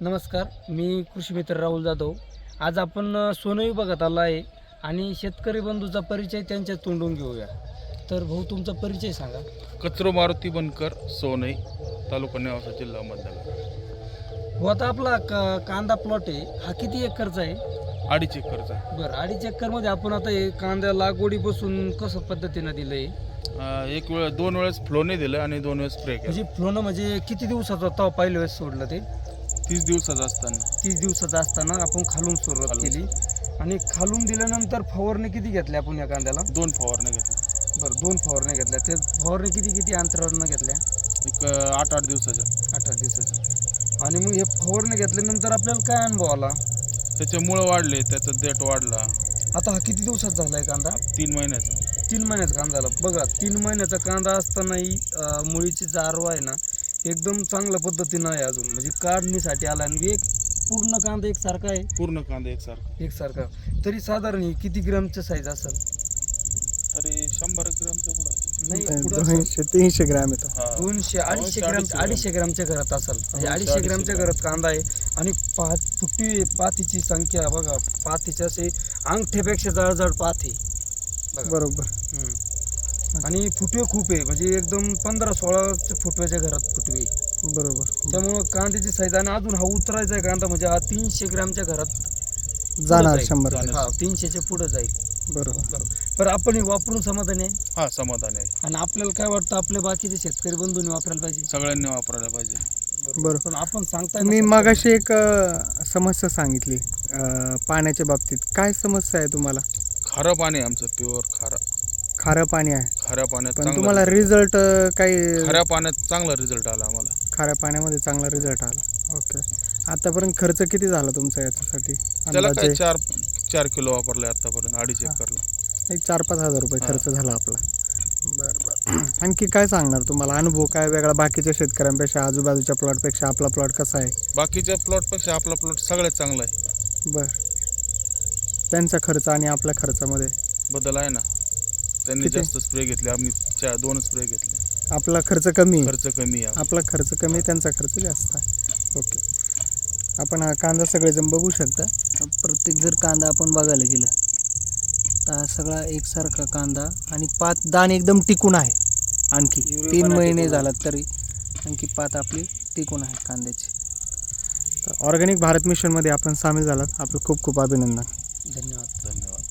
नमस्कार, मी कृषी मित्र राहुल जाधव. आज आपण सोनई विभागात आलो आहे आणि शेतकरी बंधूचा परिचय त्यांच्या तोंडून घेऊया. तर भाऊ, तुमचा परिचय सांगा. कचरो मारुती बनकर, सोनई, तालुका नेवासा, जिल्हा अहमदनगर. हो, आता आपला कांदा प्लॉट आहे, हा किती एकरचा आहे? 2.5 एकरचा. बरं, 2.5 एकरमध्ये आपण आता हे कांद्या लागवडीपासून कसं पद्धतीनं दिलं आहे? एक वेळ 2 वेळेस फ्लोने दिलं आणि 2 वेळेस स्प्रे केलं. म्हणजे फ्लोनं म्हणजे किती दिवसाचा तेव्हा पहिल्या वेळेस सोडलं ते? 30 दिवसाचं असताना. 30 दिवसाचं असताना आपण खालून सुरुवात खालून. केली आणि खालून दिल्यानंतर फवारणी किती घेतल्या आपण या कांद्याला? 2 फवारण्या घेतल्या. बरं, 2 फवारण्या घेतल्या. ते फवारणी किती अंतरावरनं घेतल्या? एक 8-8 दिवसाच्या. 18 दिवसाचं. आणि मग हे फवारणी घेतल्यानंतर आपल्याला काय अनुभव आला? त्याचे मुळं वाढले, त्याचा देठ वाढला. आता हा किती दिवसात झाला आहे कांदा? 3 महिन्याचा. 3 महिन्याचा कांदा झाला. बघा, 3 महिन्याचा कांदा असतानाही मुळीची जारवा आहे ना एकदम चांगल्या पद्धतीनं आहे अजून, म्हणजे काढणीसाठी आला. आणि एक पूर्ण कांदा एकसारखा आहे. पूर्ण कांदा एकसारखा. तरी साधारण ही किती ग्रॅमचं साईज असेल? तरी 100 ग्रॅमचा पुढं. नाही, पुढं 200-300 ग्रॅम येतो. 200-250 ग्रॅमच्या घरात असेल. म्हणजे 250 ग्रॅमच्या घरात कांदा आहे. आणि पातीची संख्या बघा, पातीचे असे अंगठ्यापेक्षा जळजळ पाती बघा. बरोबर. आणि फुटवे खूप आहे, म्हणजे एकदम 15-16 फुटव्याच्या घरात फुटवे. बरोबर. त्यामुळं कांद्याची साईज. आणि अजून हा उतरायचा आहे कांदा, म्हणजे हा 300 ग्रॅमच्या घरात जाणार जाईल. 100%. हा, 300च्या पुढे जाईल. बरोबर. बरं, आपण हे वापरून समाधानी आहे. हा, समाधान आहे. आणि आपल्याला काय वाटतं, आपल्या बाकीचे शेतकरी बंधूंनी वापरायला पाहिजे? सगळ्यांनी वापरायला पाहिजे. बरोबर. पण आपण सांगताय मी मगाशी एक समस्या सांगितली पाण्याच्या बाबतीत. काय समस्या आहे तुम्हाला? खारं पाणी आहे आमचं, प्युअर खारं पाणी आहे, खाऱ्या पाण्यात पण चांगला तुम्हाला रिझल्ट काही? खाऱ्या पाण्यात चांगला रिझल्ट आला आम्हाला. खाऱ्या पाण्यामध्ये चांगला रिझल्ट आला. ओके. आतापर्यंत खर्च किती झाला तुमचा याच्यासाठी? त्याला काय अंदाजे 4 किलो वापरले आतापर्यंत 2.5 एकरला. एक 4-5 हजार रुपये खर्च झाला आपला. बरं. आणखी काय सांगणार तुम्हाला? अनुभव काय वेगळा बाकीच्या शेतकऱ्यांपेक्षा, आजूबाजूच्या प्लॉटपेक्षा आपला प्लॉट कसा आहे? बाकीच्या प्लॉटपेक्षा आपला प्लॉट सगळ्यात चांगला आहे. बरं. त्यांचा खर्च आणि आपल्या खर्चामध्ये बदल आहे ना. त्यांनी किती? जास्त स्प्रे घेतले, आम्ही 2 स्प्रे घेतले. आपला खर्च कमी आहे. खर्च कमी आहे. आपला खर्च कमी, त्यांचा खर्च जास्त आहे. ओके. आपण हा कांदा सगळेजण बघू शकता. प्रत्येक जर कांदा आपण बघायला गेलं तर हा सगळा एकसारखा कांदा आणि पात दाण एकदम टिकून आहे. आणखी 3 महिने झाला तरी आणखी पात आपली टिकून आहे कांद्याची. तर ऑर्गॅनिक भारत मिशनमध्ये आपण सामील झालात. आपलं खूप खूप अभिनंदन. धन्यवाद. धन्यवाद.